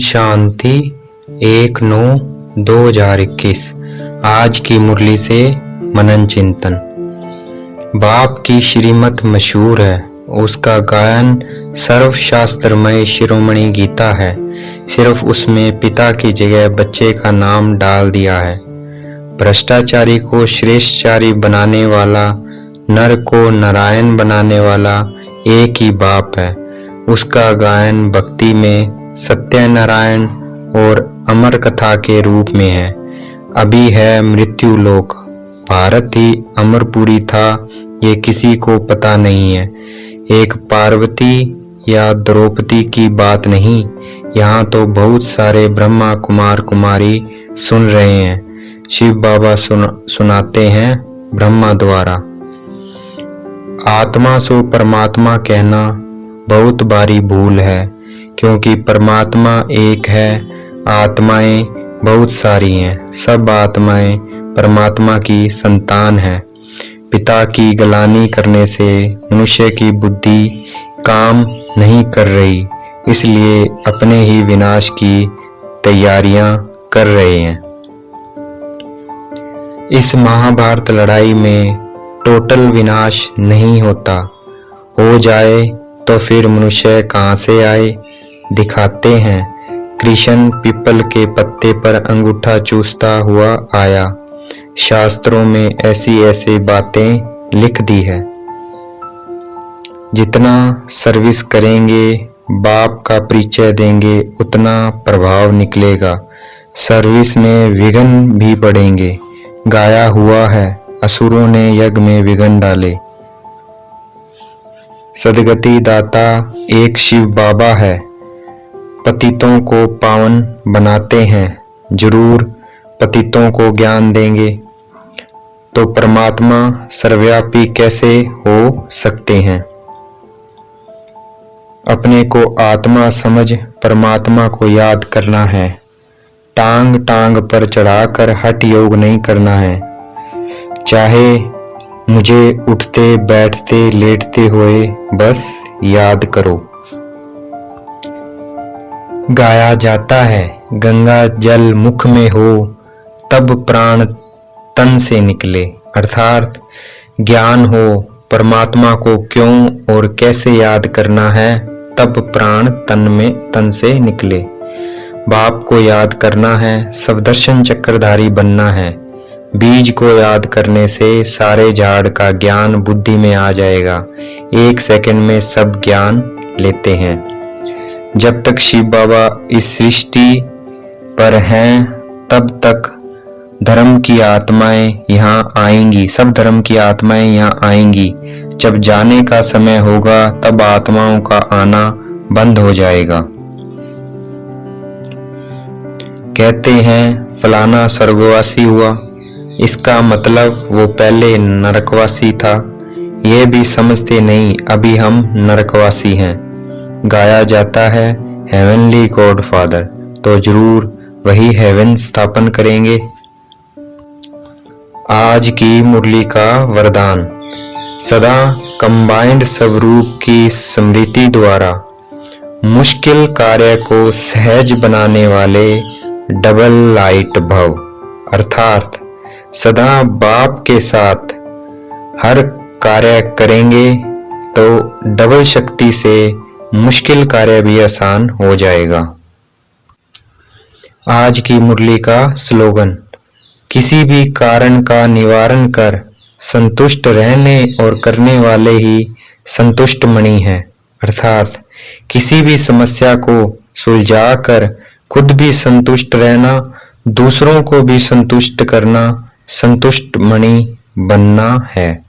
शांति 1/9/2021। आज की मुरली से मनन चिंतन। बाप की श्रीमत मशहूर है, उसका गायन सर्वशास्त्रमय शिरोमणि गीता है। सिर्फ उसमें पिता की जगह बच्चे का नाम डाल दिया है। भ्रष्टाचारी को श्रेष्ठचारी बनाने वाला, नर को नारायण बनाने वाला एक ही बाप है। उसका गायन भक्ति में सत्यनारायण और अमर कथा के रूप में है। अभी है मृत्यु लोक, भारत ही अमरपुरी था, ये किसी को पता नहीं है। एक पार्वती या द्रौपदी की बात नहीं, यहाँ तो बहुत सारे ब्रह्मा कुमार कुमारी सुन रहे हैं। शिव बाबा सुनाते हैं ब्रह्मा द्वारा। आत्मा सो परमात्मा कहना बहुत भारी भूल है, क्योंकि परमात्मा एक है, आत्माएं बहुत सारी हैं। सब आत्माएं परमात्मा की संतान हैं। पिता की गलानी करने से मनुष्य की बुद्धि काम नहीं कर रही, इसलिए अपने ही विनाश की तैयारियां कर रहे हैं। इस महाभारत लड़ाई में टोटल विनाश नहीं होता। हो जाए तो फिर मनुष्य कहाँ से आए? दिखाते हैं। कृष्ण पीपल के पत्ते पर अंगूठा चूसता हुआ आया। शास्त्रों में ऐसी ऐसी बातें लिख दी है। जितना सर्विस करेंगे, बाप का परिचय देंगे, उतना प्रभाव निकलेगा। सर्विस में विघ्न भी पड़ेंगे। गाया हुआ है, असुरों ने यज्ञ में विघ्न डाले। सदगति दाता एक शिव बाबा है, पतितों को पावन बनाते हैं। जरूर पतितों को ज्ञान देंगे तो परमात्मा सर्वव्यापी कैसे हो सकते हैं? अपने को आत्मा समझ परमात्मा को याद करना है। टांग टांग पर चढ़ाकर हठ योग नहीं करना है। चाहे मुझे उठते बैठते लेटते हुए बस याद करो। गाया जाता है, गंगा जल मुख में हो तब प्राण तन से निकले। अर्थात ज्ञान हो परमात्मा को क्यों और कैसे याद करना है, तब प्राण तन से निकले। बाप को याद करना है, सवदर्शन चक्रधारी बनना है। बीज को याद करने से सारे झाड़ का ज्ञान बुद्धि में आ जाएगा। 1 सेकंड में सब ज्ञान लेते हैं। जब तक शिव बाबा इस सृष्टि पर हैं, तब तक धर्म की आत्माएं यहाँ आएंगी। सब धर्म की आत्माएं यहाँ आएंगी। जब जाने का समय होगा, तब आत्माओं का आना बंद हो जाएगा। कहते हैं फलाना स्वर्गवासी हुआ, इसका मतलब वो पहले नरकवासी था। ये भी समझते नहीं, अभी हम नरकवासी हैं। गाया जाता है हेवनली गॉड फादर, तो जरूर वही हेवन स्थापन करेंगे। आज की मुरली का वरदान। सदा कंबाइंड स्वरूप की स्मृति द्वारा मुश्किल कार्य को सहज बनाने वाले डबल लाइट भव। अर्थात सदा बाप के साथ हर कार्य करेंगे तो डबल शक्ति से मुश्किल कार्य भी आसान हो जाएगा। आज की मुरली का स्लोगन। किसी भी कारण का निवारण कर संतुष्ट रहने और करने वाले ही संतुष्ट मणि हैं। अर्थात किसी भी समस्या को सुलझाकर खुद भी संतुष्ट रहना, दूसरों को भी संतुष्ट करना, संतुष्ट मणि बनना है।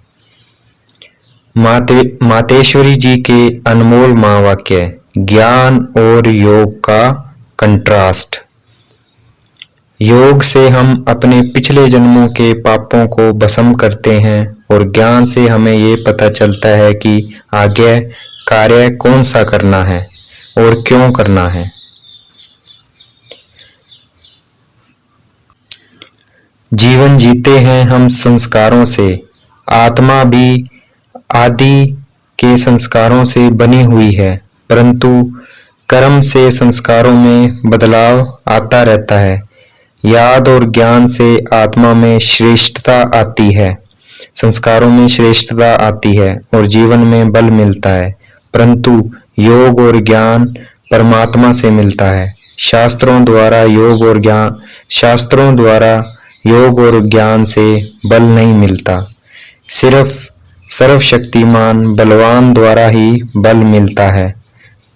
मातेश्वरी जी के अनमोल महावाक्य। ज्ञान और योग का कंट्रास्ट। योग से हम अपने पिछले जन्मों के पापों को भस्म करते हैं और ज्ञान से हमें ये पता चलता है कि आगे कार्य कौन सा करना है और क्यों करना है। जीवन जीते हैं हम संस्कारों से। आत्मा भी आदि के संस्कारों से बनी हुई है, परंतु कर्म से संस्कारों में बदलाव आता रहता है। याद और ज्ञान से आत्मा में श्रेष्ठता आती है, संस्कारों में श्रेष्ठता आती है और जीवन में बल मिलता है। परंतु योग और ज्ञान परमात्मा से मिलता है। शास्त्रों द्वारा योग और ज्ञान से बल नहीं मिलता। सिर्फ सर्वशक्तिमान बलवान द्वारा ही बल मिलता है।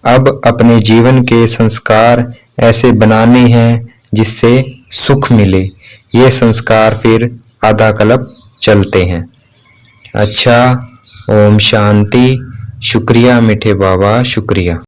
अब अपने जीवन के संस्कार ऐसे बनाने हैं जिससे सुख मिले। ये संस्कार फिर आधा कल्प चलते हैं। अच्छा, ओम शांति। शुक्रिया मीठे बाबा, शुक्रिया।